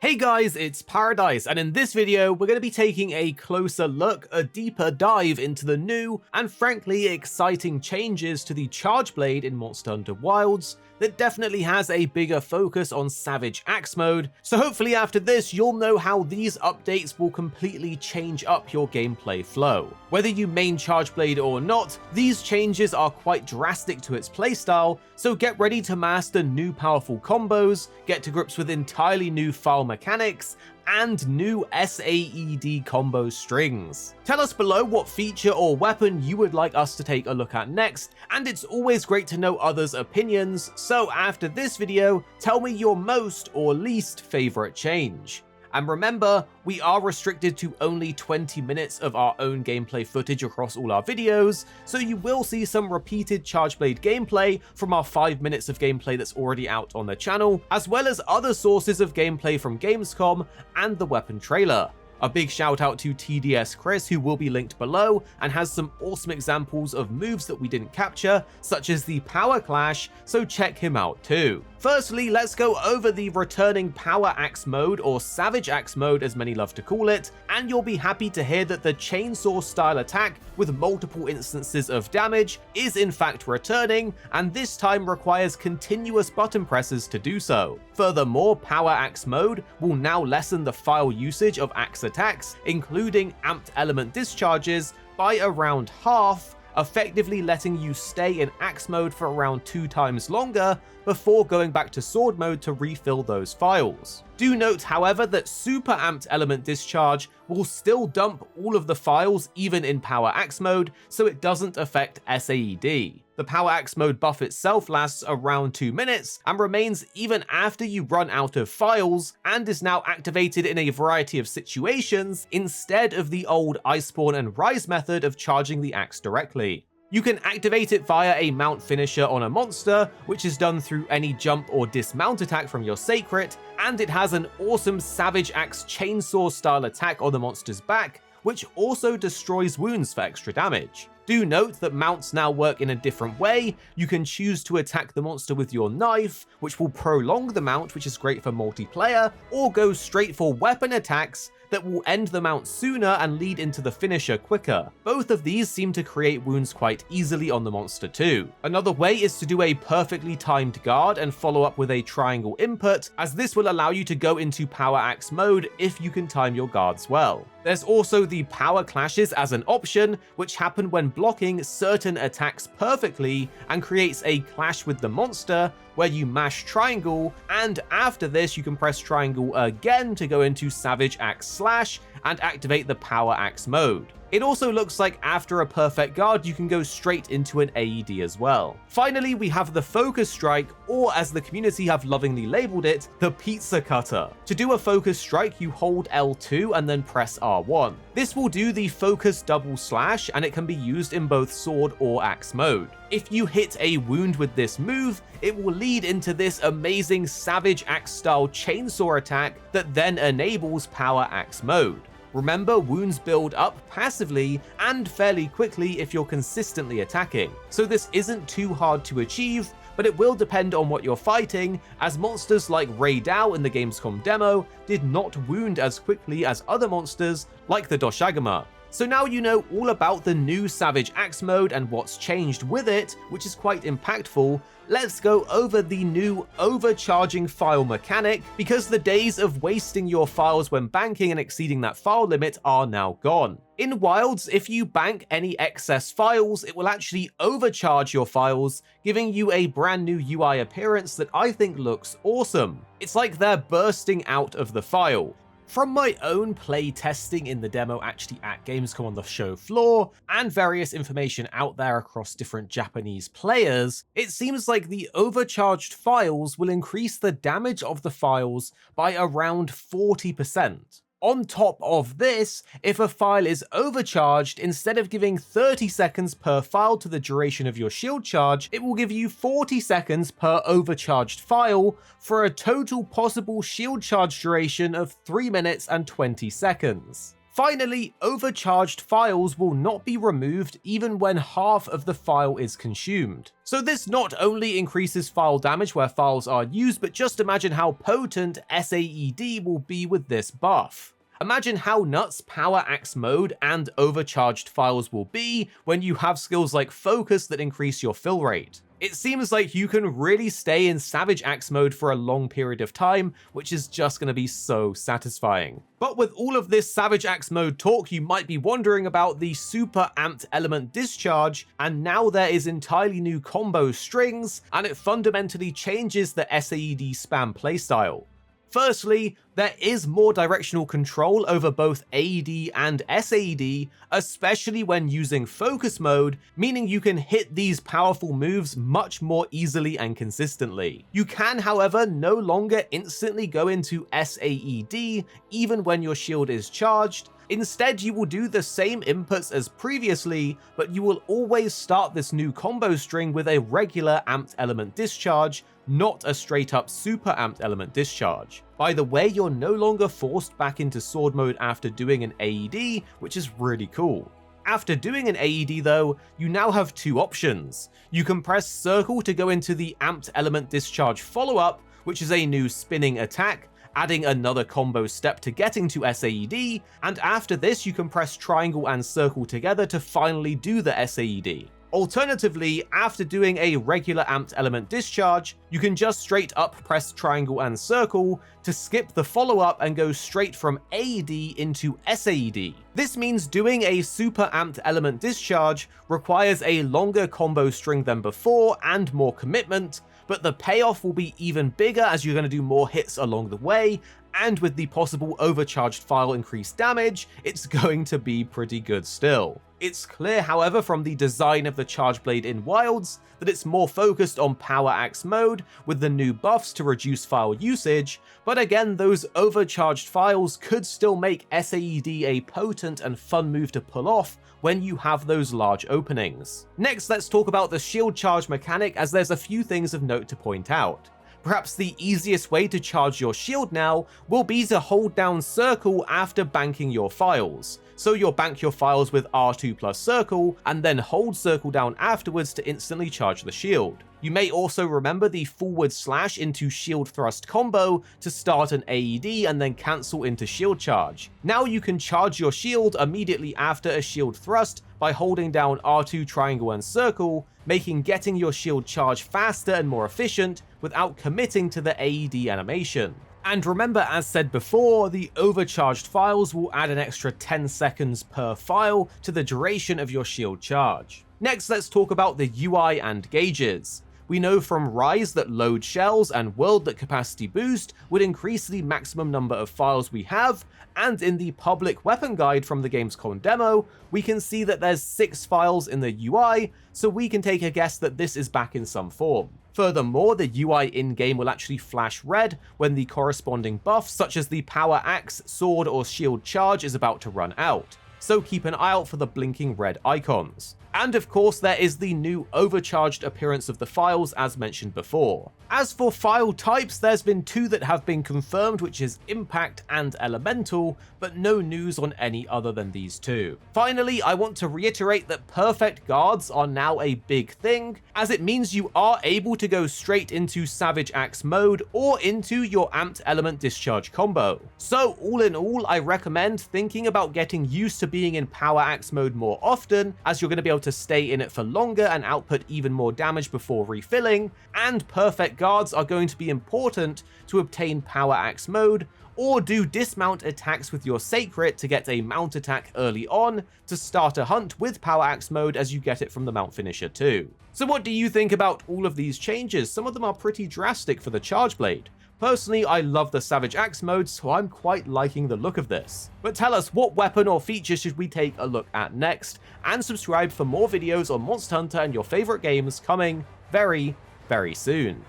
Hey guys, it's Paradise, and in this video we're going to be taking a closer look, a deeper dive into the new and frankly exciting changes to the Charge Blade in Monster Hunter Wilds that definitely has a bigger focus on Savage Axe mode, so hopefully after this you'll know how these updates will completely change up your gameplay flow. Whether you main Charge Blade or not, these changes are quite drastic to its playstyle, so get ready to master new powerful combos, get to grips with entirely new Phial mechanics, and new SAED combo strings. Tell us below what feature or weapon you would like us to take a look at next, and it's always great to know others' opinions, so after this video, tell me your most or least favorite change. And remember, we are restricted to only 20 minutes of our own gameplay footage across all our videos, so you will see some repeated Charge Blade gameplay from our 5 minutes of gameplay that's already out on the channel, as well as other sources of gameplay from Gamescom and the weapon trailer. A big shout out to TDS Chris, who will be linked below and has some awesome examples of moves that we didn't capture, such as the Power Clash, so check him out too. Firstly, let's go over the returning Power Axe mode, or Savage Axe mode as many love to call it, and you'll be happy to hear that the chainsaw style attack with multiple instances of damage is in fact returning, and this time requires continuous button presses to do so. Furthermore, Power Axe mode will now lessen the Phial usage of axe attacks, including amped element discharges, by around half, effectively letting you stay in axe mode for around 2 times longer before going back to sword mode to refill those phials. Do note, however, that super amped element discharge will still dump all of the phials even in power axe mode, so it doesn't affect SAED. The power axe mode buff itself lasts around 2 minutes and remains even after you run out of phials, and is now activated in a variety of situations instead of the old Iceborne and Rise method of charging the axe directly. You can activate it via a mount finisher on a monster, which is done through any jump or dismount attack from your Sacred, and it has an awesome Savage Axe chainsaw style attack on the monster's back, which also destroys wounds for extra damage. Do note that mounts now work in a different way. You can choose to attack the monster with your knife, which will prolong the mount, which is great for multiplayer, or go straight for weapon attacks that will end the mount sooner and lead into the finisher quicker. Both of these seem to create wounds quite easily on the monster too. Another way is to do a perfectly timed guard and follow up with a triangle input, as this will allow you to go into power axe mode if you can time your guards well. There's also the power clashes as an option, which happen when blocking certain attacks perfectly and creates a clash with the monster where you mash triangle, and after this you can press triangle again to go into Savage Axe Slash and activate the power axe mode. It also looks like after a perfect guard you can go straight into an AED as well. Finally, we have the Focus Strike, or as the community have lovingly labeled it, the Pizza Cutter. To do a Focus Strike, you hold L2 and then press R1. This will do the Focus Double Slash, and it can be used in both sword or axe mode. If you hit a wound with this move, it will lead into this amazing Savage Axe style chainsaw attack that then enables power axe mode. Remember, wounds build up passively and fairly quickly if you're consistently attacking, so this isn't too hard to achieve, but it will depend on what you're fighting, as monsters like Ray Dow in the Gamescom demo did not wound as quickly as other monsters like the Doshagama. So now you know all about the new Savage Axe mode and what's changed with it, which is quite impactful. Let's go over the new overcharging Phial mechanic, because the days of wasting your phials when banking and exceeding that Phial limit are now gone. In Wilds, if you bank any excess phials, it will actually overcharge your phials, giving you a brand new UI appearance that I think looks awesome. It's like they're bursting out of the Phial. From my own play testing in the demo actually at Gamescom on the show floor, and various information out there across different Japanese players, it seems like the overcharged phials will increase the damage of the phials by around 40%. On top of this, if a phial is overcharged, instead of giving 30 seconds per phial to the duration of your shield charge, it will give you 40 seconds per overcharged phial for a total possible shield charge duration of 3 minutes and 20 seconds. Finally, overcharged phials will not be removed even when half of the phial is consumed. So this not only increases phial damage where phials are used, but just imagine how potent SAED will be with this buff. Imagine how nuts Power Axe mode and overcharged phials will be when you have skills like Focus that increase your fill rate. It seems like you can really stay in Savage Axe mode for a long period of time, which is just going to be so satisfying. But with all of this Savage Axe mode talk, you might be wondering about the super amped element Discharge, and now there is entirely new combo strings, and it fundamentally changes the SAED spam playstyle. Firstly, there is more directional control over both AED and SAED, especially when using focus mode, meaning you can hit these powerful moves much more easily and consistently. You can, however, no longer instantly go into SAED even when your shield is charged. Instead, you will do the same inputs as previously, but you will always start this new combo string with a regular amped element Discharge, not a straight up super amped element Discharge. By the way, you're no longer forced back into sword mode after doing an AED, which is really cool. After doing an AED though, you now have two options. You can press circle to go into the amped element Discharge follow-up, which is a new spinning attack, adding another combo step to getting to SAED, and after this you can press triangle and circle together to finally do the SAED. Alternatively, after doing a regular amped element Discharge, you can just straight up press triangle and circle to skip the follow-up and go straight from AED into SAED. This means doing a super amped element Discharge requires a longer combo string than before and more commitment, but the payoff will be even bigger as you're going to do more hits along the way, and with the possible overcharged phial increased damage, it's going to be pretty good still. It's clear, however, from the design of the Charge Blade in Wilds that it's more focused on Power Axe mode with the new buffs to reduce phial usage, but again, those overcharged phials could still make SAED a potent and fun move to pull off when you have those large openings. Next, let's talk about the shield charge mechanic, as there's a few things of note to point out. Perhaps the easiest way to charge your shield now will be to hold down circle after banking your phials. So you'll bank your phials with R2 plus circle, and then hold circle down afterwards to instantly charge the shield. You may also remember the forward slash into shield thrust combo to start an AED and then cancel into shield charge. Now you can charge your shield immediately after a shield thrust by holding down R2 triangle and circle, making getting your shield charge faster and more efficient without committing to the AED animation. And remember, as said before, the overcharged phials will add an extra 10 seconds per phial to the duration of your shield charge. Next, let's talk about the UI and gauges. We know from Rise that load shells and world that capacity boost would increase the maximum number of phials we have, and in the public weapon guide from the Gamescom demo, we can see that there's 6 phials in the UI, so we can take a guess that this is back in some form. Furthermore, the UI in-game will actually flash red when the corresponding buff, such as the Power Axe, Sword, or Shield charge is about to run out, so keep an eye out for the blinking red icons. And of course, there is the new overcharged appearance of the phials as mentioned before. As for phial types, there's been 2 that have been confirmed, which is Impact and Elemental, but no news on any other than these 2. Finally, I want to reiterate that perfect guards are now a big thing, as it means you are able to go straight into Savage Axe mode or into your Amped Element Discharge combo. So all in all, I recommend thinking about getting used to being in Power Axe mode more often, as you're going to be able to stay in it for longer and output even more damage before refilling, and perfect guards are going to be important to obtain Power Axe mode, or do dismount attacks with your Sacred to get a mount attack early on to start a hunt with Power Axe mode as you get it from the mount finisher too. So what do you think about all of these changes? Some of them are pretty drastic for the Charge Blade. Personally, I love the Savage Axe mode, so I'm quite liking the look of this. But tell us, what weapon or feature should we take a look at next? And subscribe for more videos on Monster Hunter and your favorite games coming very, very soon.